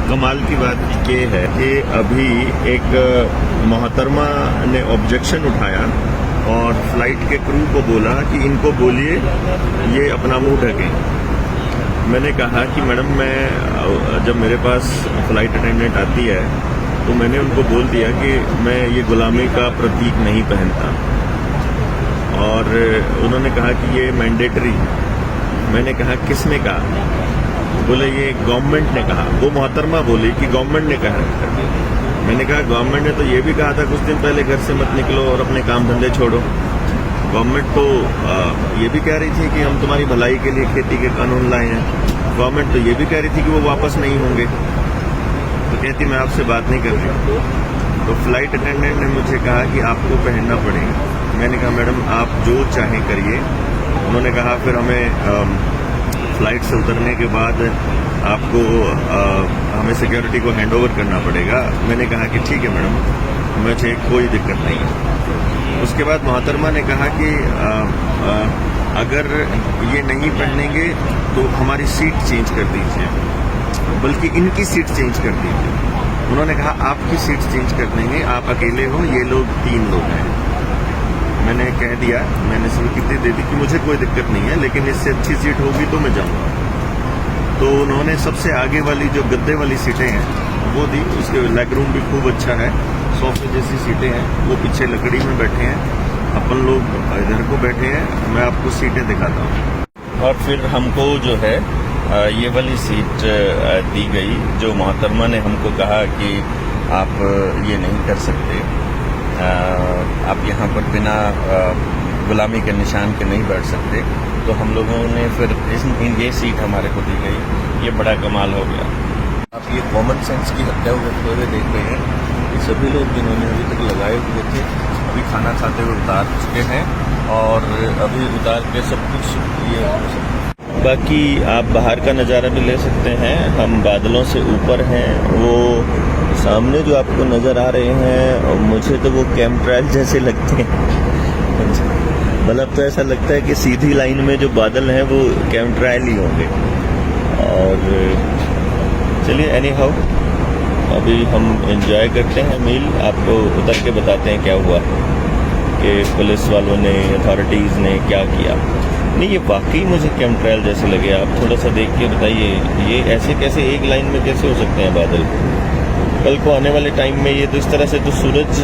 कमाल की बात ये है कि अभी एक मोहतरमा ने ऑब्जेक्शन उठाया और फ्लाइट के क्रू को बोला कि इनको बोलिए ये अपना मुंह ढकें। मैंने कहा कि मैडम मैं जब मेरे पास फ़्लाइट अटेंडेंट आती है तो मैंने उनको बोल दिया कि मैं ये गुलामी का प्रतीक नहीं पहनता, और उन्होंने कहा कि ये मैंडेटरी। मैंने कहा किसने कहा? बोले ये गवर्नमेंट ने कहा। वो मोहतरमा बोली कि गवर्नमेंट ने कहा। मैंने कहा गवर्नमेंट ने तो ये भी कहा था कुछ दिन पहले घर से मत निकलो और अपने काम धंधे छोड़ो। गवर्नमेंट तो ये भी कह रही थी कि हम तुम्हारी भलाई के लिए खेती के कानून लाए हैं। गवर्नमेंट तो ये भी कह रही थी कि वो वापस नहीं होंगे। तो कहती मैं आपसे बात नहीं कर रही। तो फ्लाइट अटेंडेंट ने मुझे कहा कि आपको पहनना पड़ेगा। मैंने कहा मैडम आप जो चाहें करिए। उन्होंने कहा फिर हमें फ्लाइट से उतरने के बाद आपको हमें सिक्योरिटी को हैंडओवर करना पड़ेगा। मैंने कहा कि ठीक है मैडम, मुझे कोई दिक्कत नहीं है। उसके बाद मोहतरमा ने कहा कि अगर ये नहीं पहनेंगे तो हमारी सीट चेंज कर दीजिए, बल्कि इनकी सीट चेंज कर दीजिए। उन्होंने कहा आपकी सीट चेंज कर देंगे, आप अकेले हो, ये लोग 3 लोग हैं। मैंने कह दिया, मैंने स्वीकृति दे दी कि मुझे कोई दिक्कत नहीं है, लेकिन इससे अच्छी सीट होगी तो मैं जाऊँगा। तो उन्होंने सबसे आगे वाली जो गद्दे वाली सीटें हैं वो दी। उसके लेग रूम भी खूब अच्छा है, सोफे जैसी सीटें हैं। वो पीछे लकड़ी में बैठे हैं, अपन लोग इधर को बैठे हैं। मैं आपको सीटें दिखाता हूँ। और फिर हमको जो है ये वाली सीट दी गई, जो मोहतरमा ने हमको कहा कि आप ये नहीं कर सकते, आप यहाँ पर बिना गुलामी के निशान के नहीं बैठ सकते। तो हम लोगों ने फिर ये सीट हमारे को दी गई। ये बड़ा कमाल हो गया। आप ये कॉमन सेंस की हत्या करते हुए देख रहे हैं। ये सभी लोग जिन्होंने अभी तक लगाए हुए थे अभी खाना खाते हुए उतार चुके हैं, और अभी उतार के सब कुछ ये बाकी आप बाहर का नज़ारा भी ले सकते हैं। हम बादलों से ऊपर हैं। वो सामने जो आपको नज़र आ रहे हैं, मुझे तो वो कैमट्राइल जैसे लगते हैं। मतलब तो ऐसा लगता है कि सीधी लाइन में जो बादल हैं वो कैमट्राइल ही होंगे। और चलिए एनी हाउ अभी हम एंजॉय करते हैं मील। आपको उतर के बताते हैं क्या हुआ कि पुलिस वालों ने, अथॉरिटीज़ ने क्या किया। नहीं, ये वाकई मुझे कैमट्राइल जैसे लगे। आप थोड़ा सा देख के बताइए, ये ऐसे कैसे एक लाइन में कैसे हो सकते हैं बादल? कल को आने वाले टाइम में ये तो इस तरह से तो सूरज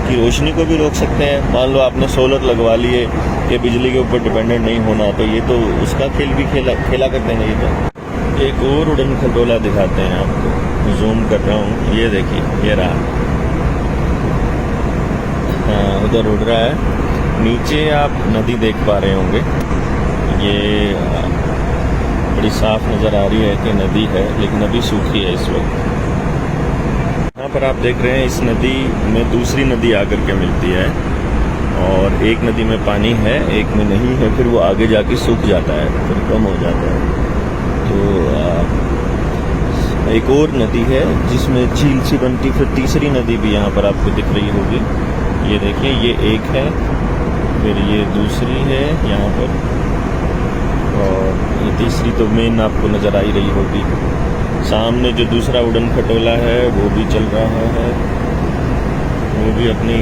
की रोशनी को भी रोक सकते हैं। मान लो आपने सोलर लगवा लिए कि बिजली के ऊपर डिपेंडेंट नहीं होना, तो ये तो उसका खेल भी खेला करते हैं। ये तो एक और उड़न खटोला दिखाते हैं आपको, जूम कर रहा हूँ। ये देखिए, ये रहा, हाँ उधर उड़ रहा है। नीचे आप नदी देख पा रहे होंगे। ये बड़ी साफ नज़र आ रही है कि नदी है, लेकिन अभी सूखी है इस वक्त। यहाँ पर आप देख रहे हैं इस नदी में दूसरी नदी आकर के मिलती है, और एक नदी में पानी है, एक में नहीं है। फिर वो आगे जाके सूख जाता है, फिर कम हो जाता है। तो एक और नदी है जिसमें झील सी बनती, फिर तीसरी नदी भी यहाँ पर आपको दिख रही होगी। ये देखिए, ये एक है, फिर ये दूसरी है यहाँ पर, और ये तीसरी तो मेन आपको नज़र आ ही रही होगी। सामने जो दूसरा उड़न खटोला है वो भी चल रहा है, वो भी अपनी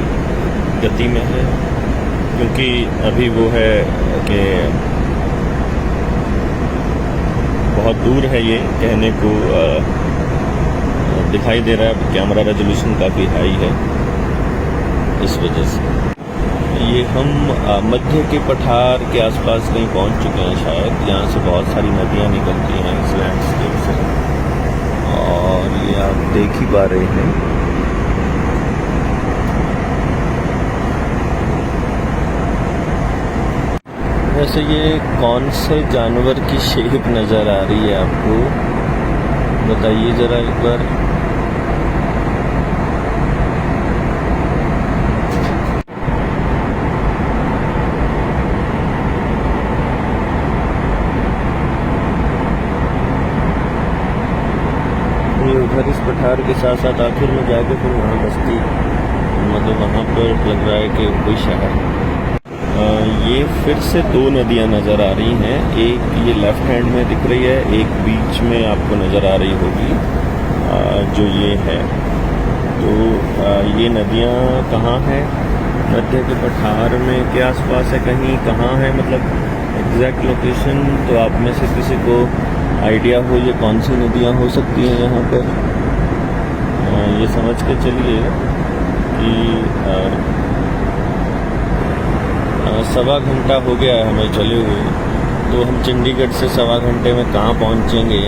गति में है, क्योंकि अभी वो है कि बहुत दूर है। ये कहने को दिखाई दे रहा है, कैमरा रेजोल्यूशन काफ़ी हाई है इस वजह से। ये हम मध्य के पठार के आसपास कहीं पहुंच चुके हैं शायद। यहाँ से बहुत सारी नदियाँ निकलती हैं इस लैंडस्केप से, और ये आप देख ही पा रहे हैं। वैसे ये कौन से जानवर की शेप नज़र आ रही है आपको, बताइए ज़रा एक बार। उधर इस पठार के साथ साथ आखिर में जाके फिर वहाँ बस्ती, मतलब वहाँ पर लग रहा है कि कोई शहर। ये फिर से 2 नदियाँ नज़र आ रही हैं। एक ये लेफ्ट हैंड में दिख रही है, एक बीच में आपको नज़र आ रही होगी। जो ये है। तो ये नदियाँ कहाँ हैं? मध्य के पठार में के आसपास है कहीं, कहाँ है मतलब एग्जैक्ट लोकेशन तो आप में से किसी को आइडिया हो ये कौन सी नदियाँ हो सकती हैं यहाँ पर, ये समझ के चलिए कि 1.25 घंटा हो गया है हमें चले हुए। तो हम चंडीगढ़ से 1.25 घंटे में कहाँ पहुँचेंगे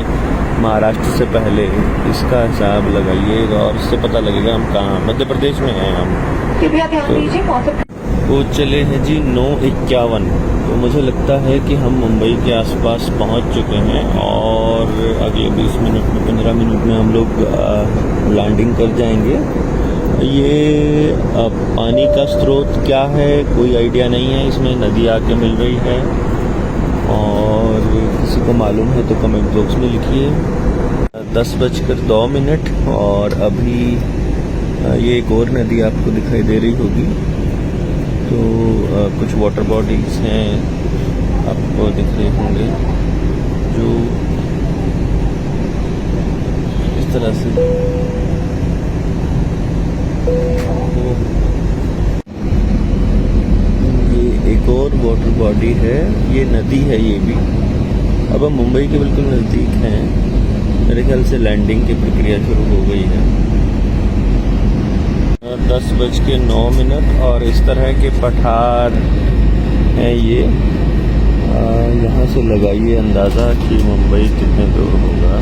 महाराष्ट्र से पहले, इसका हिसाब लगाइएगा और इससे पता लगेगा हम कहाँ मध्य प्रदेश में हैं हम। कृपया ध्यान दीजिए मौसम। वो चले हैं जी 9:51। तो मुझे लगता है कि हम मुंबई के आसपास पहुंच चुके हैं और अगले 20 मिनट में 15 मिनट में हम लोग लैंडिंग कर जाएंगे। ये पानी का स्रोत क्या है कोई आइडिया नहीं है, इसमें नदी आके मिल रही है और किसी को मालूम है तो कमेंट बॉक्स में लिखिए। 10:02 और अभी ये एक और नदी आपको दिखाई दे रही होगी। तो कुछ वाटर बॉडीज हैं आपको दिख रहे होंगे जो इस तरह से ये एक और वाटर बॉडी है, ये नदी है ये भी। अब हम मुंबई के बिल्कुल नज़दीक हैं, मेरे ख्याल से लैंडिंग की प्रक्रिया शुरू हो गई है। 10:09 और इस तरह के पठार हैं ये। यहाँ से लगाइए अंदाज़ा कि मुंबई कितने दूर होगा।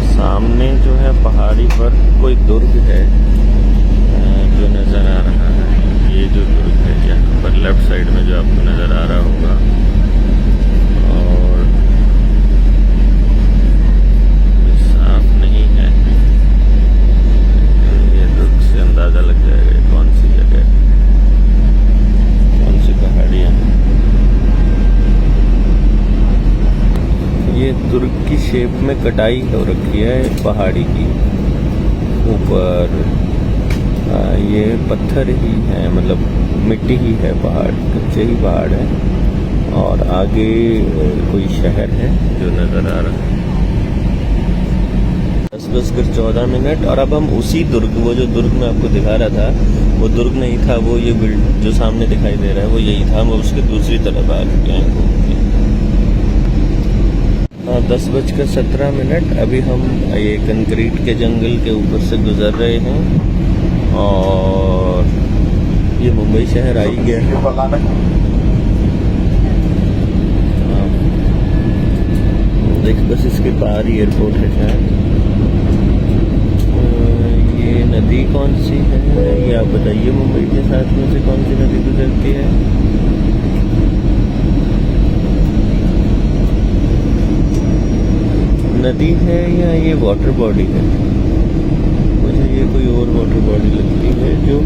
सामने जो है पहाड़ी पर कोई दुर्ग है जो नज़र आ रहा है। ये जो दुर्ग है यहाँ पर लेफ्ट साइड में जो आपको नज़र आ रहा होगा, और साफ नहीं है, ये दुर्ग से अंदाज़ा लग जाएगा कौन सी जगह है, कौन सी पहाड़ियाँ हैं। ये दुर्ग की शेप में कटाई हो रखी है पहाड़ी की ऊपर। ये पत्थर ही है, मतलब मिट्टी ही है, पहाड़ कच्चे ही पहाड़ है और आगे कोई शहर है जो नज़र आ रहा है। 10:14 और अब हम उसी दुर्ग, वो जो दुर्ग मैं आपको दिखा रहा था वो दुर्ग नहीं था, वो ये बिल्ड जो सामने दिखाई दे रहा है वो यही था। हम उसके दूसरी तरफ आ चुके हैं। 10:17 अभी हम ये कंक्रीट के जंगल के ऊपर से गुजर रहे हैं और ये मुंबई शहर आ ही गया है। देख बस इसके पार ही एयरपोर्ट है शायद। ये नदी कौन सी है ये आप बताइए, मुंबई के साथ में से कौन सी नदी गुजरती है? नदी है या ये वाटर बॉडी है? मुझे ये कोई और वाटर बॉडी लगती है जो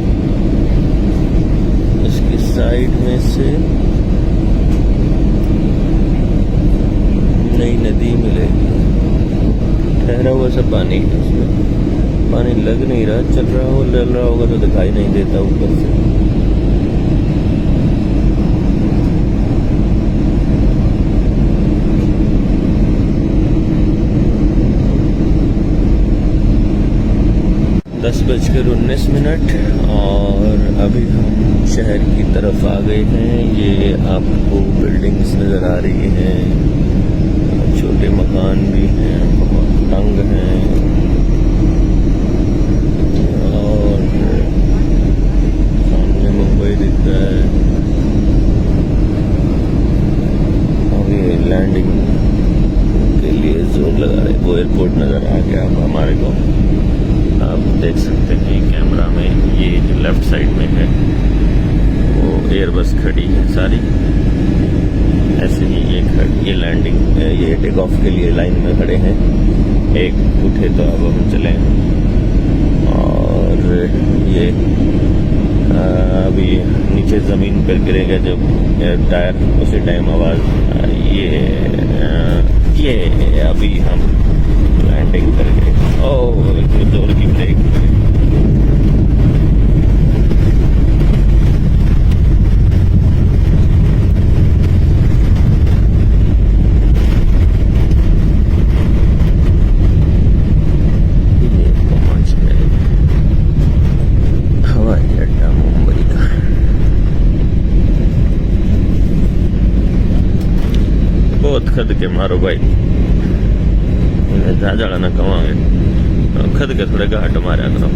इसकी साइड में से नई नदी मिलेगी। ठहरा हुआ सा पानी है, उसमें पानी लग नहीं रहा, चल रहा होगा तो दिखाई नहीं देता ऊपर से। दस 10:19 और अभी हम शहर की तरफ आ गए हैं। ये आपको बिल्डिंग्स नज़र आ रही हैं, छोटे मकान भी हैं, बहुत तंग हैं और सामने मुंबई दिख रहा है। अब ये लैंडिंग के लिए जोर लगा रहे, वो एयरपोर्ट नज़र आ गया अब हमारे को। आप देख सकते हैं कैमरा में, ये जो लेफ्ट साइड में है वो एयरबस खड़ी है सारी, ऐसे ही ये लैंडिंग ये टेक ऑफ के लिए लाइन में खड़े हैं। एक उठे तो अब हम चलें और ये अभी नीचे ज़मीन पर गिरेगा जब टायर, उसी टाइम आवाज़ ये अभी हम लैंडिंग कर गए। ओह जोर की ब्रेक। ખદ કે મારો ભાઈ જાજાળાના કમાવે ખદ કે થોડે ઘાટ માર્યા કરો